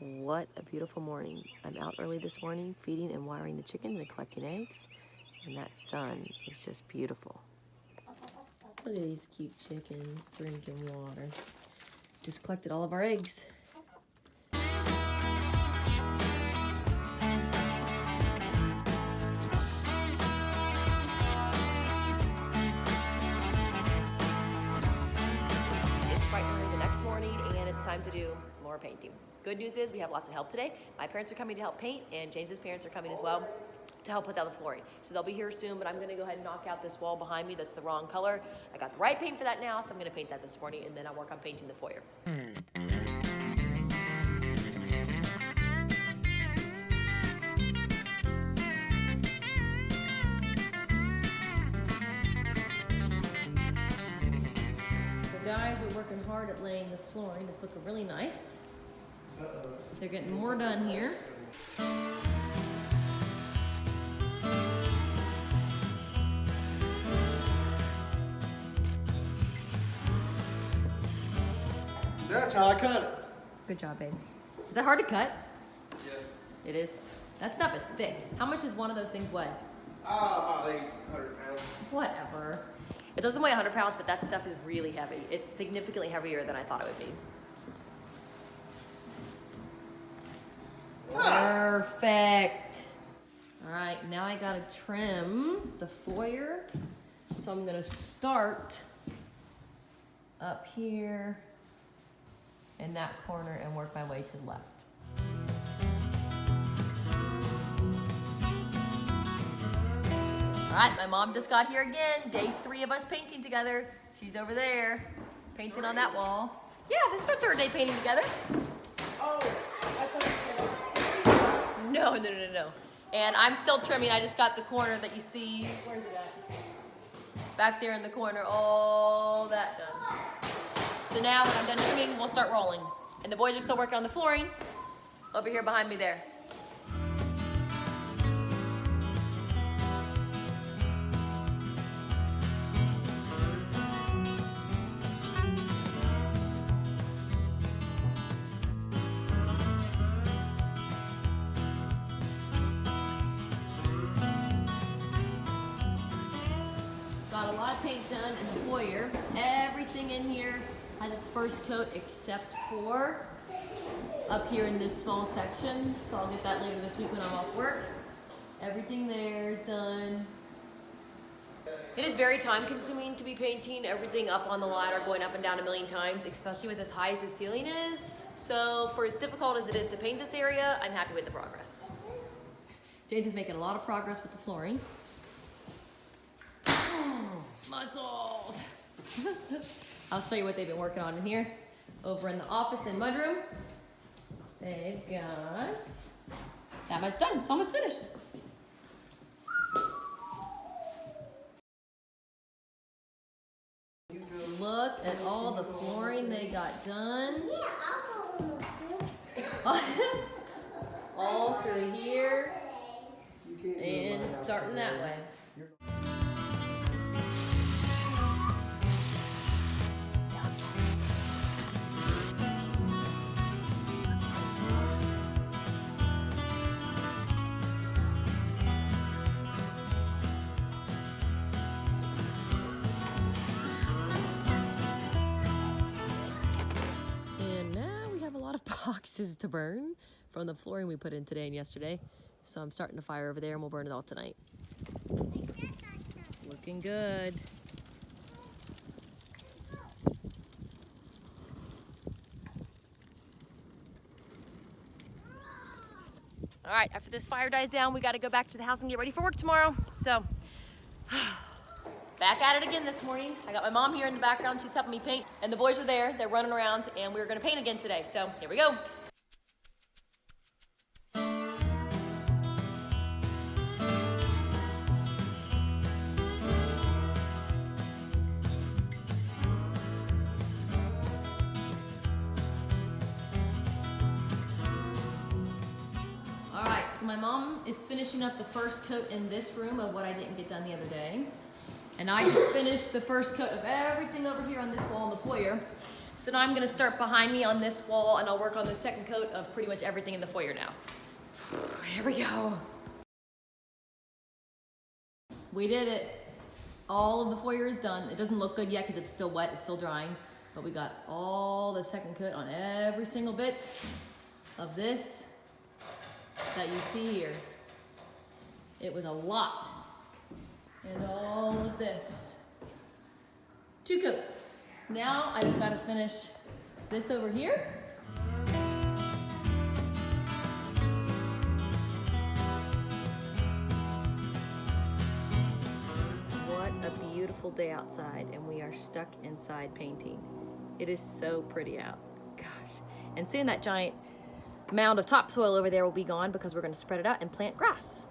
What a beautiful morning. I'm out early this morning feeding and watering the chickens and collecting eggs, and that sun is just beautiful. Look at these cute chickens drinking water. Just collected all of our eggs. Time to do more painting. Good news is we have lots of help today. My parents are coming to help paint, and James's parents are coming as well to help put down the flooring. So they'll be here soon, but I'm gonna go ahead and knock out this wall behind me that's the wrong color. I got the right paint for that now, so I'm gonna paint that this morning, and then I'll work on painting the foyer. Guys are working hard at laying the flooring. It's looking really nice. They're getting more done here. That's how I cut it. Good job, babe. Is that hard to cut? Yeah. It is. That stuff is thick. How much does one of those things weigh? About 800 pounds. Whatever. It doesn't weigh 100 pounds, but that stuff is really heavy. It's significantly heavier than I thought it would be. Perfect. All right, now I gotta trim the foyer. So I'm gonna start up here in that corner and work my way to the left. All right, my mom just got here again. Day 3 of us painting together. She's over there, painting on that wall. Yeah, this is our 3rd day painting together. Oh, I thought you said it was 3 of us. No. And I'm still trimming. I just got the corner that you see. Where's it at? Back there in the corner, all that done. So now when I'm done trimming, we'll start rolling. And the boys are still working on the flooring over here behind me there. Got a lot of paint done in the foyer. Everything in here has its first coat except for up here in this small section. So I'll get that later this week when I'm off work. Everything there is done. It is very time consuming to be painting everything up on the ladder, going up and down a million times, especially with as high as the ceiling is. So for as difficult as it is to paint this area, I'm happy with the progress. James is making a lot of progress with the flooring. Muscles! I'll show you what they've been working on in here. Over in the office and mudroom, they've got that much done. It's almost finished. Look at all the flooring they got done. All through here and starting that way. Boxes to burn from the flooring we put in today and yesterday. So I'm starting a fire over there and we'll burn it all tonight. It's looking good. All right, after this fire dies down, we got to go back to the house and get ready for work tomorrow. So back at it again this morning. I got my mom here in the background. She's helping me paint. And the boys are there. They're running around. And we're going to paint again today. So here we go. All right, so my mom is finishing up the first coat in this room of what I didn't get done the other day. And I just finished the first coat of everything over here on this wall in the foyer. So now I'm gonna start behind me on this wall and I'll work on the second coat of pretty much everything in the foyer now. Here we go. We did it. All of the foyer is done. It doesn't look good yet because it's still wet, it's still drying, but we got all the second coat on every single bit of this that you see here. It was a lot. And all of this. 2 coats. Now I just gotta finish this over here. What a beautiful day outside, and we are stuck inside painting. It is so pretty out. Gosh. And soon that giant mound of topsoil over there will be gone because we're gonna spread it out and plant grass.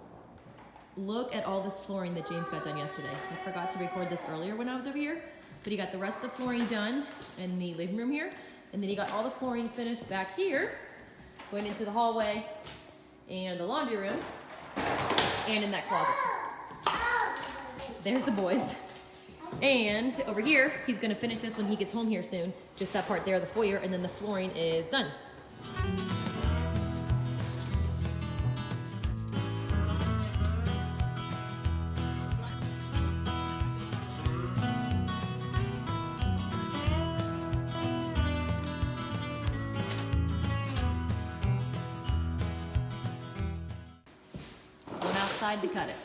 Look at all this flooring that James got done yesterday. I forgot to record this earlier when I was over here, but he got the rest of the flooring done in the living room here, and then he got all the flooring finished back here, going into the hallway and the laundry room, and in that closet. There's the boys. And over here, he's gonna finish this when he gets home here soon. Just that part there, the foyer, and then the flooring is done. Going outside to cut it.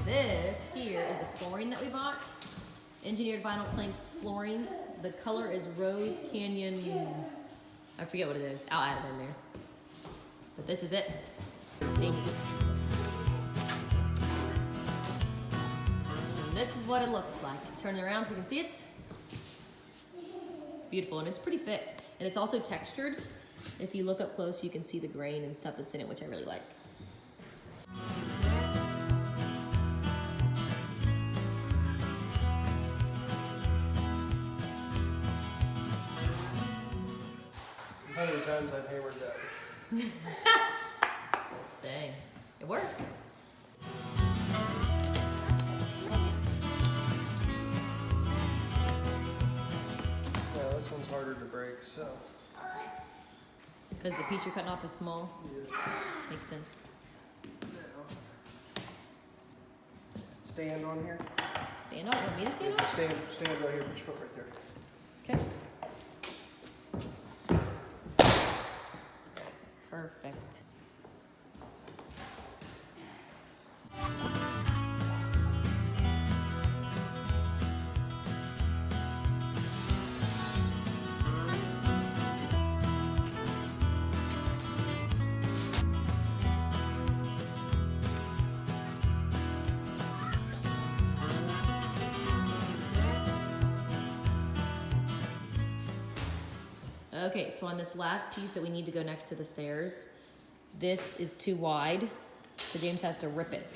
This here is the flooring that we bought. Engineered vinyl plank flooring. The color is Rose Canyon. I forget what it is. I'll add it in there. But this is it. And this is what it looks like. Turn it around so we can see it. Beautiful, and it's pretty thick. And it's also textured. If you look up close, you can see the grain and stuff that's in it, which I really like. How many times I've hammered that? Dang, it works. Yeah, this one's harder to break, so. Because the piece you're cutting off is small? Yeah. Makes sense. Stand on here. Stand up. Want me to stand up? Stand right here. Put your foot right there. Okay. Perfect. Okay, so on this last piece that we need to go next to the stairs, this is too wide, so James has to rip it.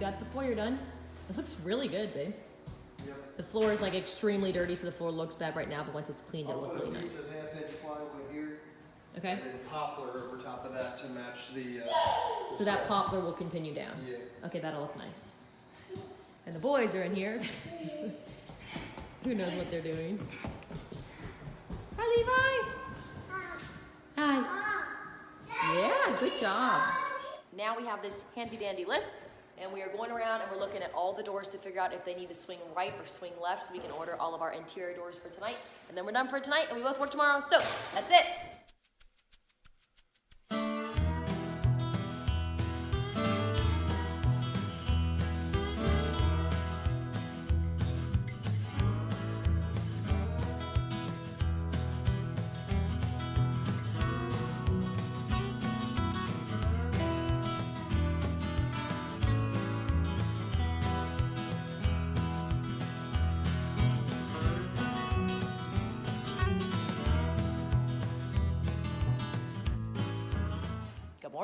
Got the foyer done. It looks really good, babe. Yep. The floor is like extremely dirty, so the floor looks bad right now, but once it's cleaned, it'll look really I'll put a nice. piece of half-inch plywood here, Okay? and then poplar over top of that to match the So that poplar will continue down? Yeah. Okay, that'll look nice. And the boys are in here. Who knows what they're doing? Hi, Levi. Hi. Yeah, good job. Now we have this handy dandy list, and we are going around and we're looking at all the doors to figure out if they need to swing right or swing left so we can order all of our interior doors for tonight. And then we're done for tonight and we both work tomorrow. So that's it.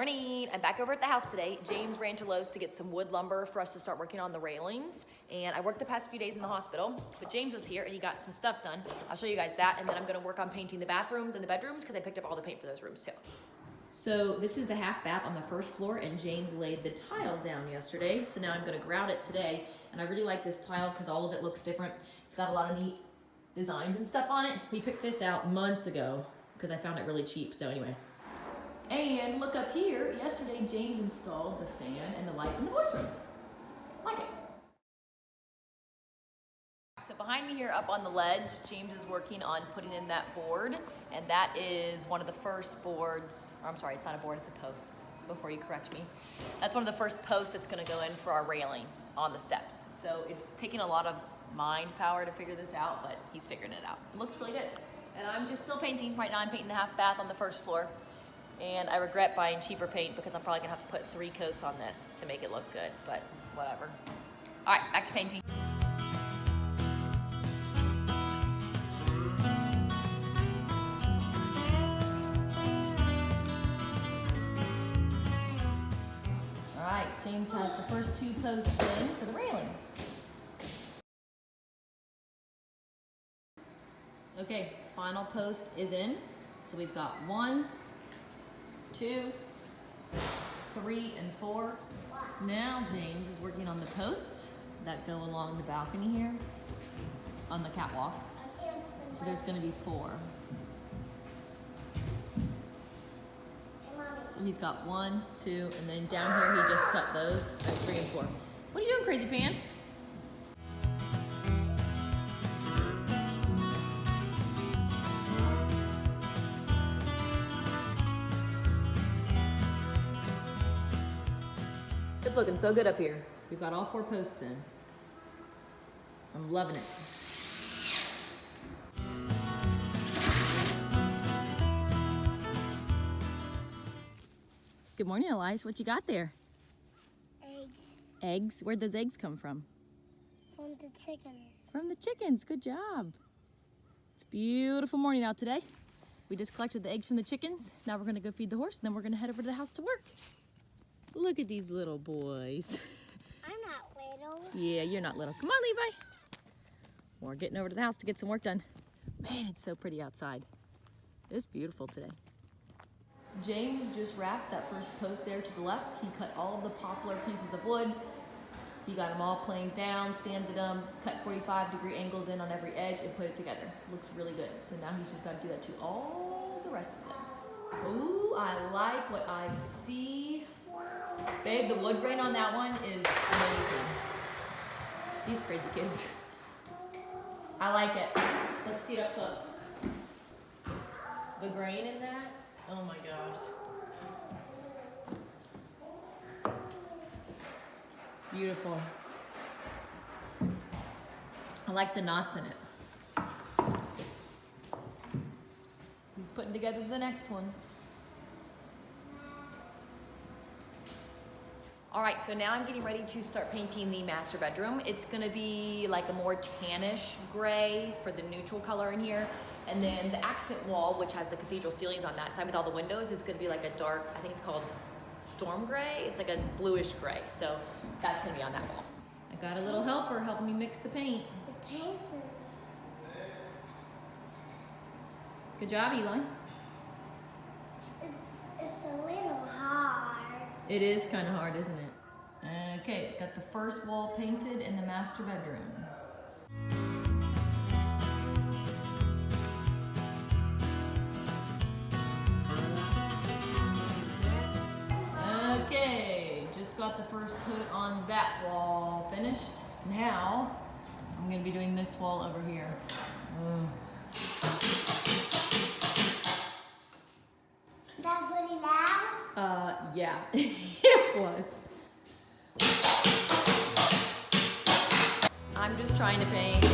morning. I'm back over at the house today. James ran to Lowe's to get some wood lumber for us to start working on the railings. And I worked the past few days in the hospital, but James was here and he got some stuff done. I'll show you guys that, and then I'm gonna work on painting the bathrooms and the bedrooms because I picked up all the paint for those rooms too. So this is the half bath on the first floor, and James laid the tile down yesterday. So now I'm gonna grout it today. And I really like this tile because all of it looks different. It's got a lot of neat designs and stuff on it. We picked this out months ago because I found it really cheap, so anyway. And look up here, yesterday James installed the fan and the light in the boys' room. Like it. So behind me here up on the ledge, James is working on putting in that board, and that is one of the first boards, or I'm sorry, it's not a board, it's a post, before you correct me. That's one of the first posts that's gonna go in for our railing on the steps. So it's taking a lot of mind power to figure this out, but he's figuring it out. It looks really good. And I'm just still painting. Right now I'm painting the half bath on the first floor. And I regret buying cheaper paint because I'm probably gonna have to put 3 coats on this to make it look good, but whatever. All right, back to painting. All right, James has the first 2 posts in for the railing. Okay, final post is in. So we've got 1, 2, 3, and 4. Now James is working on the posts that go along the balcony here on the catwalk. So there's gonna be 4. So he's got 1, 2, and then down here he just cut those. That's 3 and 4. What are you doing, crazy pants? It's looking so good up here. We've got all 4 posts in. I'm loving it. Good morning, Elias. What you got there? Eggs. Eggs? Where'd those eggs come from? From the chickens. From the chickens. Good job. It's a beautiful morning out today. We just collected the eggs from the chickens. Now we're gonna go feed the horse, and then we're gonna head over to the house to work. Look at these little boys. I'm not little. Yeah, you're not little. Come on, Levi. We're getting over to the house to get some work done. Man, it's so pretty outside. It's beautiful today. James just wrapped that first post there to the left. He cut all of the poplar pieces of wood. He got them all planed down, sanded them, cut 45-degree angles in on every edge, and put it together. Looks really good. So now he's just got to do that to all the rest of them. Ooh, I like what I see. Babe, the wood grain on that one is amazing. These crazy kids. I like it. Let's see it up close. The grain in that, oh my gosh. Beautiful. I like the knots in it. He's putting together the next one. All right, so now I'm getting ready to start painting the master bedroom. It's gonna be like a more tannish gray for the neutral color in here. And then the accent wall, which has the cathedral ceilings on that side with all the windows, is gonna be like a dark, I think it's called storm gray. It's like a bluish gray. So that's gonna be on that wall. I got a little helper helping me mix the paint. The paint is... Good job, Eli. It's a little hard. It is kind of hard, isn't it? Okay, it's got the first wall painted in the master bedroom. Okay, just got the first coat on that wall finished. Now, I'm gonna be doing this wall over here. Is that pretty loud? Yeah, it was. I'm just trying to paint